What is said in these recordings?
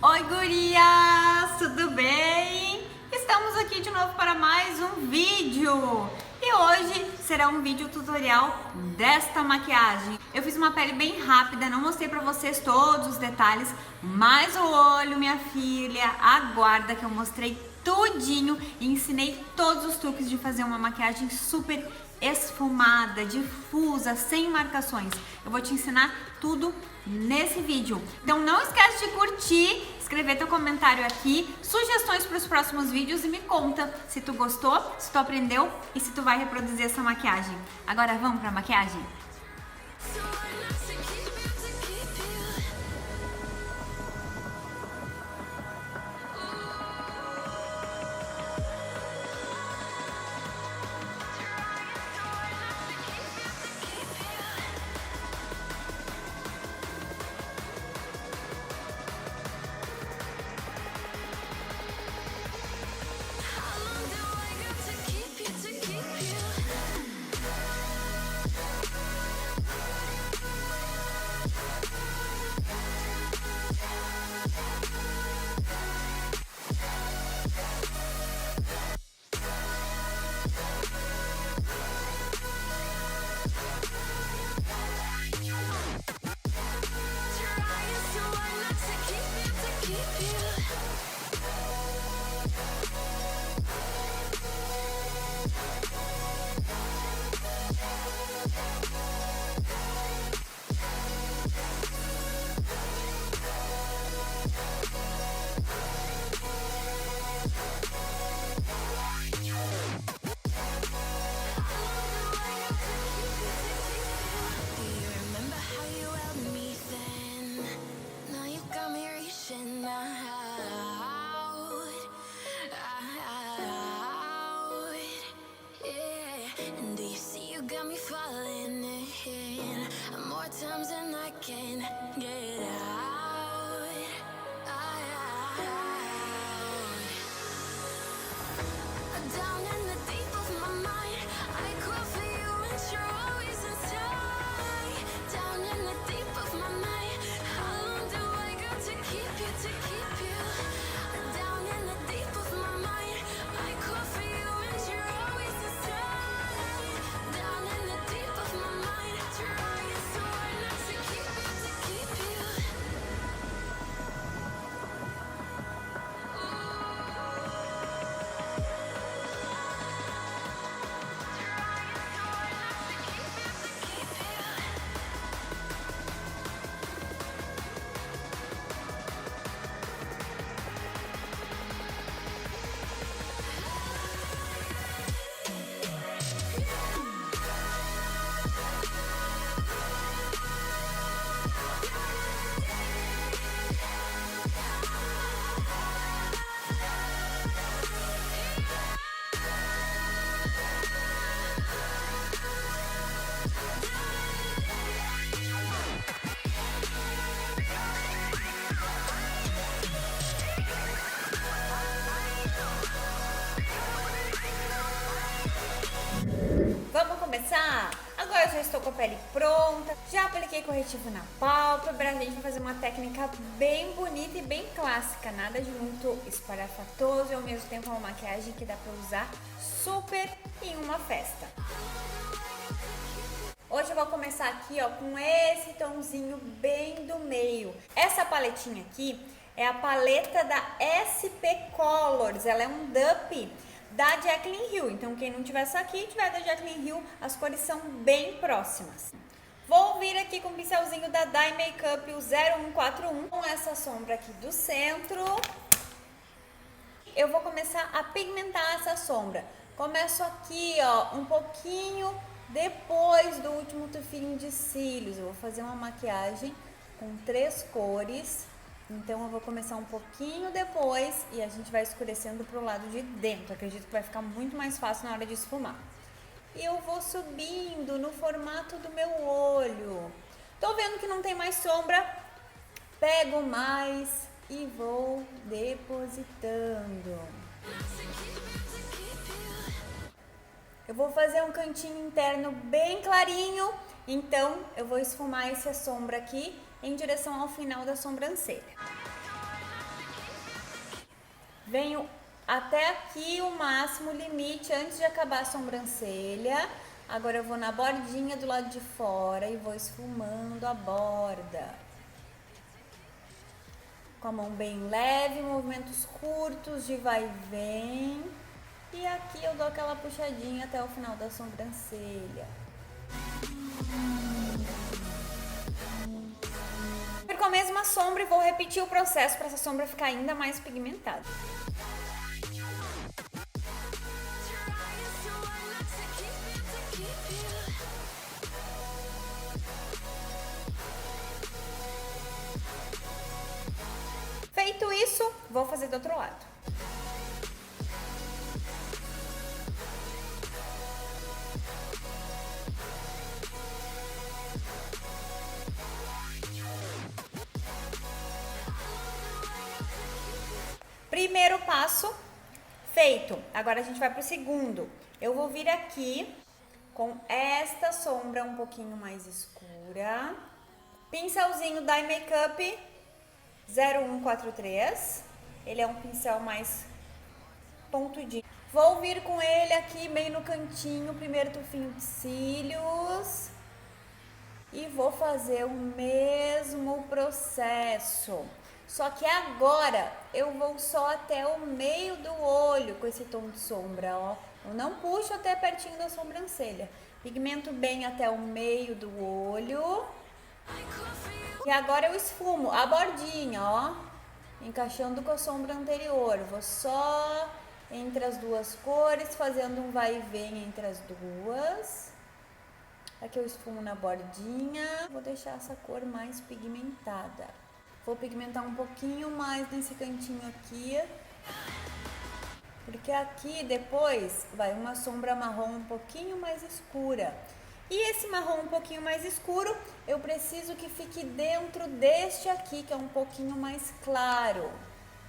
Oi, gurias! Tudo bem? Estamos aqui de novo para mais um vídeo. E hoje será um vídeo tutorial desta maquiagem. Eu fiz uma pele bem rápida, não mostrei para vocês todos os detalhes, mas o olho, minha filha, aguarda que eu mostrei tudinho e ensinei todos os truques de fazer uma maquiagem super esfumada, difusa, sem marcações. Eu vou te ensinar tudo nesse vídeo. Então não esquece de curtir, escrever teu comentário aqui, sugestões para os próximos vídeos e me conta se tu gostou, se tu aprendeu e se tu vai reproduzir essa maquiagem. Agora vamos para a maquiagem? Got me falling in more times than I can get out. Down in the deep of my mind, I call for you and you're always inside. Down in the deep of my mind, how long do I got to keep you, to keep you? Down in the deep of my mind, I call for you and you're always inside. Down in the deep of my mind, trying so hard not to keep you, to keep you. Vamos começar? Agora eu já estou com a pele pronta, já apliquei corretivo na pálpebra, a gente vai fazer uma técnica bem bonita e bem clássica, nada de muito espalhafatoso e ao mesmo tempo uma maquiagem que dá pra usar super em uma festa. Hoje eu vou começar aqui, ó, com esse tomzinho bem do meio. Essa paletinha aqui é a paleta da SP Colors, ela é um dupe da Jaclyn Hill, então quem não tiver essa aqui, tiver da Jaclyn Hill, as cores são bem próximas. Vou vir aqui com o pincelzinho da Dye Makeup, o 0141, com essa sombra aqui do centro. Eu vou começar a pigmentar essa sombra. Começo aqui, ó, um pouquinho depois do último tufinho de cílios. Eu vou fazer uma maquiagem com 3 cores. Então eu vou começar um pouquinho depois e a gente vai escurecendo pro lado de dentro. Acredito que vai ficar muito mais fácil na hora de esfumar. E eu vou subindo no formato do meu olho. Tô vendo que não tem mais sombra, pego mais e vou depositando. Eu vou fazer um cantinho interno bem clarinho Então, eu vou esfumar essa sombra aqui em direção ao final da sobrancelha. Venho até aqui o máximo limite antes de acabar a sobrancelha. Agora eu vou na bordinha do lado de fora e vou esfumando a borda. Com a mão bem leve, movimentos curtos de vai e vem. E aqui eu dou aquela puxadinha até o final da sobrancelha. Com a mesma sombra e vou repetir o processo para essa sombra ficar ainda mais pigmentada. Feito isso, vou fazer do outro lado. Primeiro passo feito. Agora a gente vai pro segundo. Eu vou vir aqui com esta sombra um pouquinho mais escura. Pincelzinho da Makeup 0143. Ele é um pincel mais pontudinho. Vou vir com ele aqui bem no cantinho, primeiro tufinho de cílios. E vou fazer o mesmo processo. Só que agora eu vou só até o meio do olho com esse tom de sombra, ó. Eu não puxo até pertinho da sobrancelha. Pigmento bem até o meio do olho. E agora eu esfumo a bordinha, ó. Encaixando com a sombra anterior. Vou só entre as duas cores, fazendo um vai e vem entre as duas. Aqui eu esfumo na bordinha. Vou deixar essa cor mais pigmentada. Vou pigmentar um pouquinho mais nesse cantinho aqui, porque aqui depois vai uma sombra marrom um pouquinho mais escura. E esse marrom um pouquinho mais escuro, eu preciso que fique dentro deste aqui, que é um pouquinho mais claro,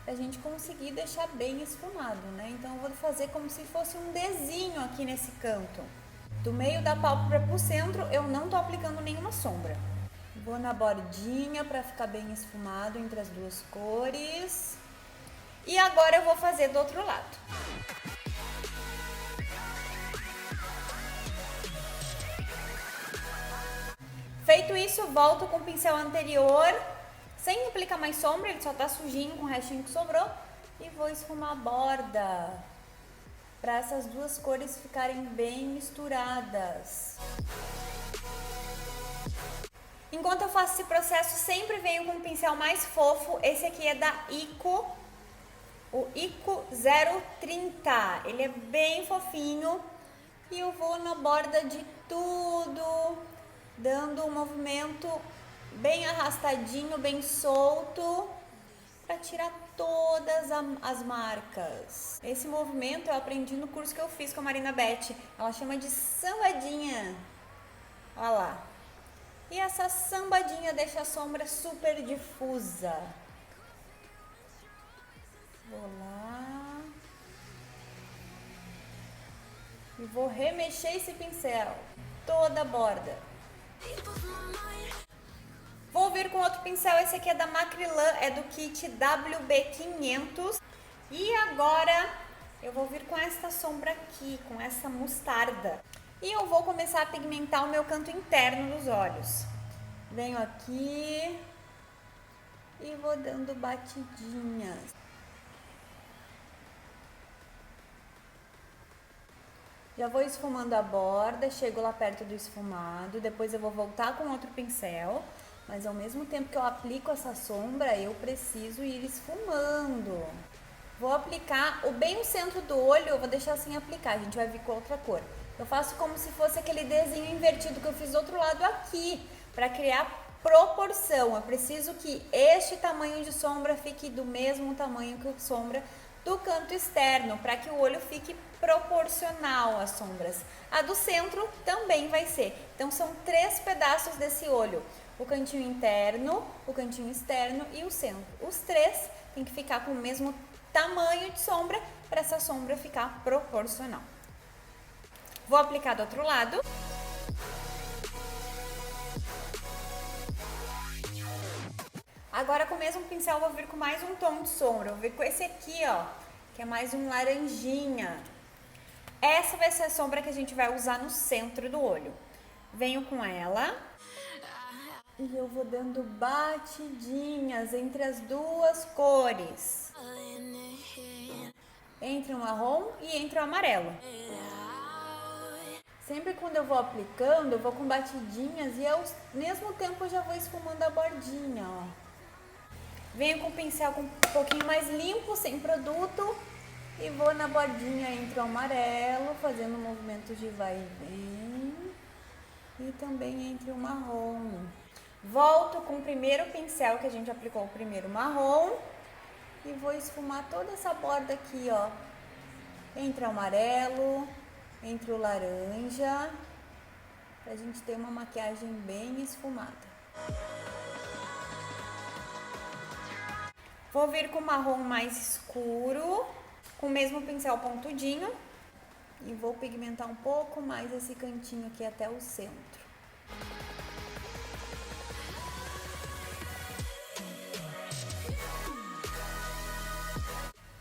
pra gente conseguir deixar bem esfumado, né? Então eu vou fazer como se fosse um desenho aqui nesse canto. Do meio da pálpebra pro centro, eu não tô aplicando nenhuma sombra. Vou na bordinha para ficar bem esfumado entre as duas cores. E agora eu vou fazer do outro lado. Feito isso, volto com o pincel anterior, sem aplicar mais sombra, ele só tá sujinho com o restinho que sobrou. E vou esfumar a borda, para essas duas cores ficarem bem misturadas. Enquanto eu faço esse processo, sempre venho com um pincel mais fofo. Esse aqui é da Ico, o Ico 030. Ele é bem fofinho. E eu vou na borda de tudo, dando um movimento bem arrastadinho, bem solto, para tirar todas as marcas. Esse movimento eu aprendi no curso que eu fiz com a Marina Beth. Ela chama de sambadinha. Olha lá. E essa sambadinha deixa a sombra super difusa. Vou lá. E vou remexer esse pincel. Toda a borda. Vou vir com outro pincel. Esse aqui é da Macrylan. É do kit WB500. E agora eu vou vir com essa sombra aqui. Com essa mostarda. E eu vou começar a pigmentar o meu canto interno dos olhos. Venho aqui e vou dando batidinhas. Já vou esfumando a borda, chego lá perto do esfumado, depois eu vou voltar com outro pincel, mas ao mesmo tempo que eu aplico essa sombra, eu preciso ir esfumando. Vou aplicar bem o centro do olho, eu vou deixar sem aplicar, a gente vai vir com outra cor. Eu faço como se fosse aquele desenho invertido que eu fiz do outro lado aqui, para criar proporção. Eu preciso que este tamanho de sombra fique do mesmo tamanho que a sombra do canto externo, para que o olho fique proporcional às sombras. A do centro também vai ser. Então são 3 pedaços desse olho. O cantinho interno, o cantinho externo e o centro. Os 3 tem que ficar com o mesmo tamanho de sombra, para essa sombra ficar proporcional. Vou aplicar do outro lado. Agora com o mesmo pincel eu vou vir com mais um tom de sombra. Eu vou vir com esse aqui, ó, que é mais um laranjinha. Essa vai ser a sombra que a gente vai usar no centro do olho. Venho com ela e eu vou dando batidinhas entre as duas cores. Entre o marrom e entre o amarelo. Sempre quando eu vou aplicando, eu vou com batidinhas e ao mesmo tempo eu já vou esfumando a bordinha, ó. Venho com o pincel com um pouquinho mais limpo, sem produto, e vou na bordinha entre o amarelo, fazendo movimentos de vai e vem, e também entre o marrom. Volto com o primeiro pincel que a gente aplicou o primeiro marrom e vou esfumar toda essa borda aqui, ó, entre o amarelo, entre o laranja, pra gente ter uma maquiagem bem esfumada. Vou vir com o marrom mais escuro, com o mesmo pincel pontudinho, e vou pigmentar um pouco mais esse cantinho aqui até o centro.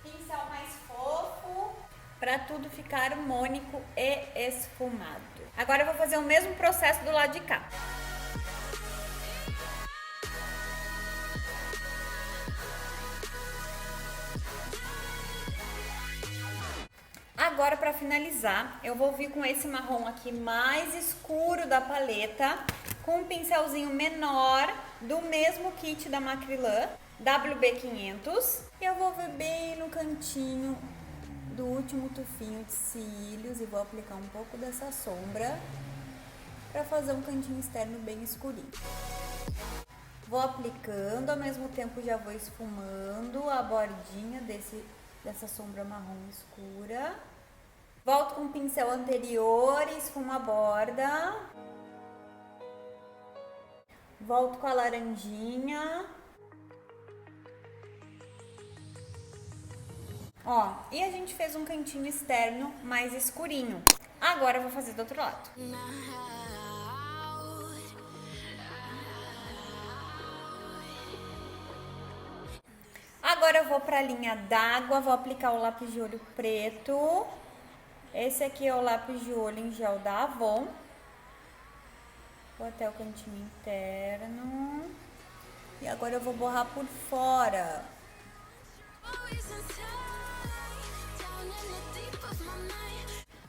Pincel mais fofo, para tudo ficar harmônico e esfumado. Agora eu vou fazer o mesmo processo do lado de cá. Agora, para finalizar, eu vou vir com esse marrom aqui mais escuro da paleta, com um pincelzinho menor do mesmo kit da Macrylan, WB500. E eu vou vir bem no cantinho do último tufinho de cílios e vou aplicar um pouco dessa sombra para fazer um cantinho externo bem escurinho. Vou aplicando, ao mesmo tempo já vou esfumando a bordinha dessa sombra marrom escura. Volto com o pincel anterior e esfumo a borda. Volto com a laranjinha. Ó, e a gente fez um cantinho externo mais escurinho. Agora eu vou fazer do outro lado. Agora eu vou para a linha d'água, vou aplicar o lápis de olho preto. Esse aqui é o lápis de olho em gel da Avon. Vou até o cantinho interno. E agora eu vou borrar por fora.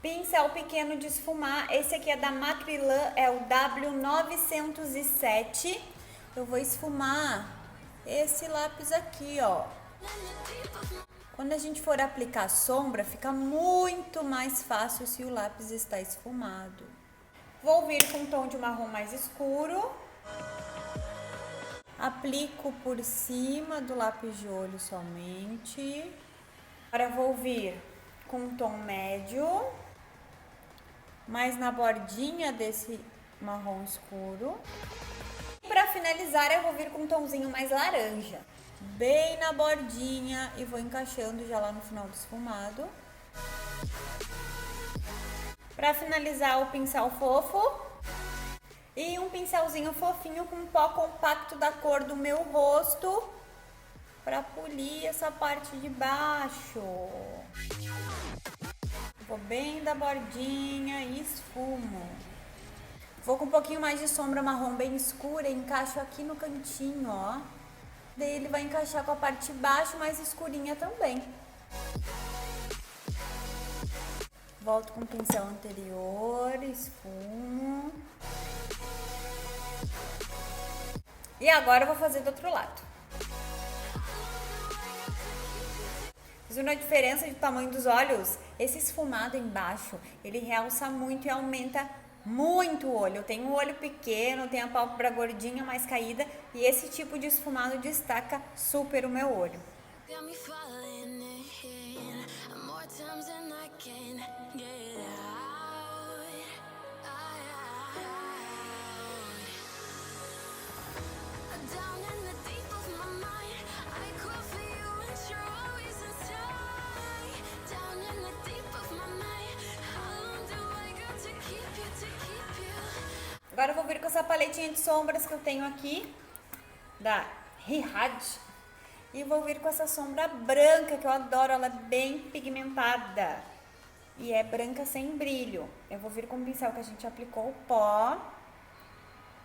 Pincel pequeno de esfumar. Esse aqui é da Macrylan, é o W907. Eu vou esfumar esse lápis aqui, ó. Quando a gente for aplicar sombra, fica muito mais fácil se o lápis está esfumado. Vou vir com um tom de marrom mais escuro. Aplico por cima do lápis de olho somente. Agora vou vir com um tom médio, mais na bordinha desse marrom escuro. Para finalizar, eu vou vir com um tomzinho mais laranja, bem na bordinha, e vou encaixando já lá no final do esfumado. Para finalizar, o pincel fofo e um pincelzinho fofinho com pó compacto da cor do meu rosto para polir essa parte de baixo. Vou bem da bordinha e esfumo. Vou com um pouquinho mais de sombra marrom bem escura e encaixo aqui no cantinho, ó. Daí ele vai encaixar com a parte de baixo mais escurinha também. Volto com o pincel anterior, esfumo. E agora eu vou fazer do outro lado. Viu a diferença de tamanho dos olhos? Esse esfumado embaixo, ele realça muito e aumenta muito o olho. Eu tenho um olho pequeno, tenho a pálpebra gordinha, mais caída, e esse tipo de esfumado destaca super o meu olho. Agora eu vou vir com essa paletinha de sombras que eu tenho aqui, da Rihad. E vou vir com essa sombra branca, que eu adoro, ela é bem pigmentada. E é branca sem brilho. Eu vou vir com o pincel que a gente aplicou o pó.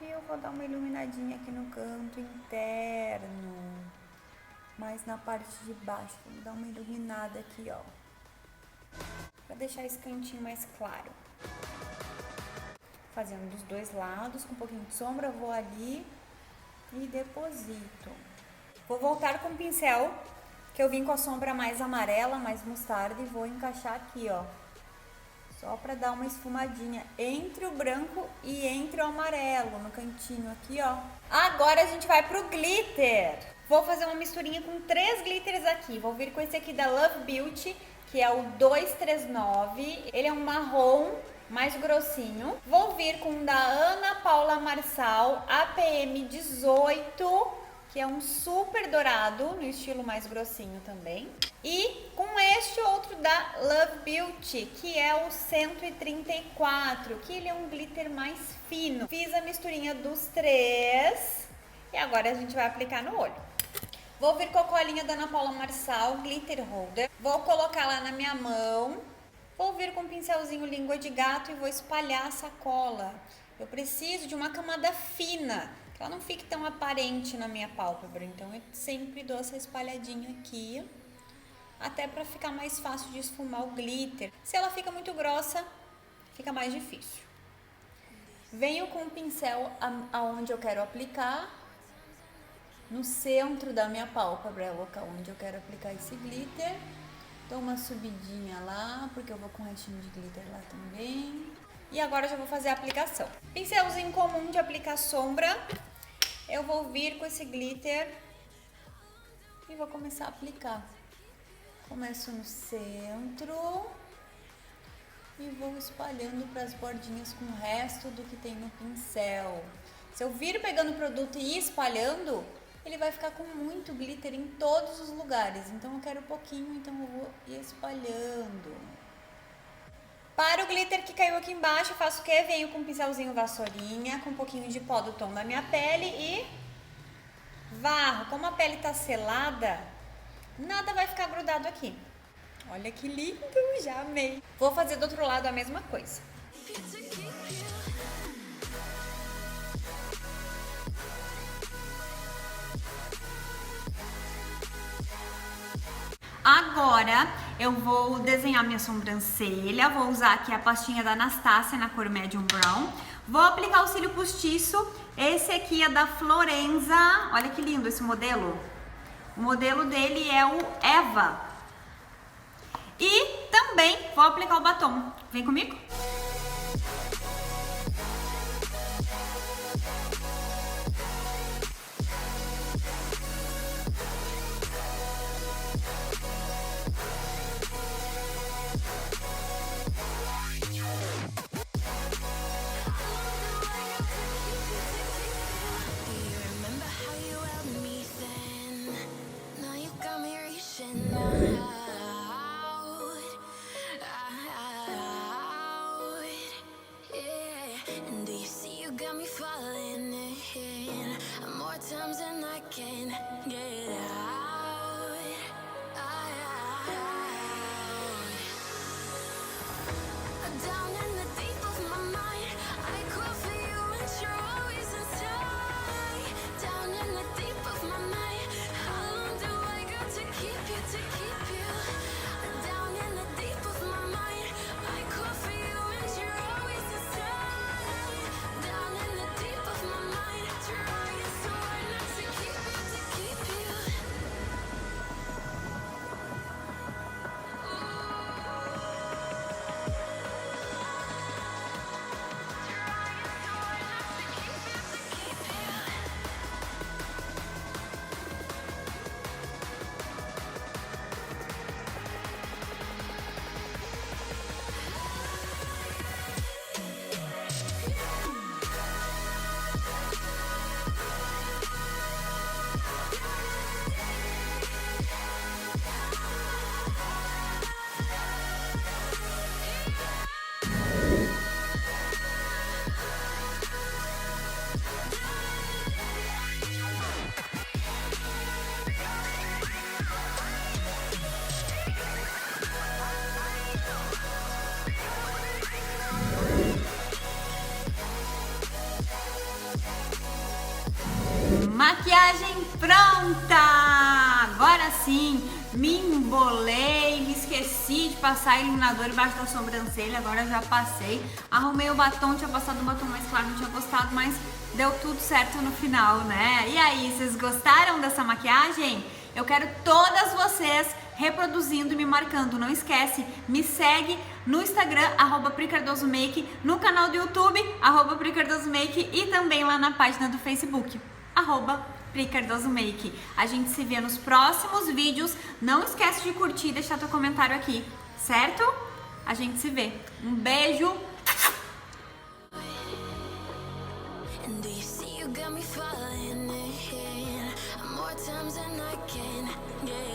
E eu vou dar uma iluminadinha aqui no canto interno. Mas na parte de baixo, vou dar uma iluminada aqui, ó. Pra deixar esse cantinho mais claro. Fazendo dos dois lados, com um pouquinho de sombra, eu vou ali e deposito. Vou voltar com o pincel, que eu vim com a sombra mais amarela, mais mostarda, e vou encaixar aqui, ó. Só pra dar uma esfumadinha entre o branco e entre o amarelo, no cantinho aqui, ó. Agora a gente vai pro glitter. Vou fazer uma misturinha com 3 glitters aqui. Vou vir com esse aqui da Love Beauty, que é o 239. Ele é um marrom mais grossinho. Vou vir com o da Ana Paula Marçal, APM 18, que é um super dourado, no estilo mais grossinho também. E com este outro da Love Beauty, que é o 134, que ele é um glitter mais fino. Fiz a misturinha dos 3 e agora a gente vai aplicar no olho. Vou vir com a colinha da Ana Paula Marçal, Glitter Holder. Vou colocar lá na minha mão. Vou vir com um pincelzinho língua de gato e vou espalhar essa cola. Eu preciso de uma camada fina, que ela não fique tão aparente na minha pálpebra. Então eu sempre dou essa espalhadinha aqui, até para ficar mais fácil de esfumar o glitter. Se ela fica muito grossa, fica mais difícil. Venho com o pincel aonde eu quero aplicar, no centro da minha pálpebra, é o local onde eu quero aplicar esse glitter. Dou uma subidinha lá, porque eu vou com um restinho de glitter lá também. E agora já vou fazer a aplicação. Pincelzinho comum de aplicar sombra. Eu vou vir com esse glitter e vou começar a aplicar. Começo no centro e vou espalhando para as bordinhas com o resto do que tem no pincel. Se eu vir pegando o produto e ir espalhando, ele vai ficar com muito glitter em todos os lugares. Então eu quero pouquinho, então eu vou ir espalhando. Para o glitter que caiu aqui embaixo, eu faço o quê? Venho com um pincelzinho vassourinha, com um pouquinho de pó do tom da minha pele e varro. Como a pele tá selada, nada vai ficar grudado aqui. Olha que lindo, já amei. Vou fazer do outro lado a mesma coisa. Agora eu vou desenhar minha sobrancelha, vou usar aqui a pastinha da Anastasia na cor Medium Brown. Vou aplicar o cílio postiço, esse aqui é da Florenza, olha que lindo esse modelo. O modelo dele é o Eva. E também vou aplicar o batom, vem comigo? pronta! Agora sim, me embolei, me esqueci de passar iluminador embaixo da sobrancelha, agora já passei. Arrumei o batom, tinha passado um batom mais claro, não tinha gostado, mas deu tudo certo no final, né? E aí, vocês gostaram dessa maquiagem? Eu quero todas vocês reproduzindo e me marcando. Não esquece, me segue no Instagram, @PriCardosоMake, no canal do YouTube, @PriCardosоMake e também lá na página do Facebook, @PriCardosоMake. A gente se vê nos próximos vídeos. Não esquece de curtir e deixar teu comentário aqui, certo? A gente se vê. Um beijo! And do you see you got me falling in more times than I can get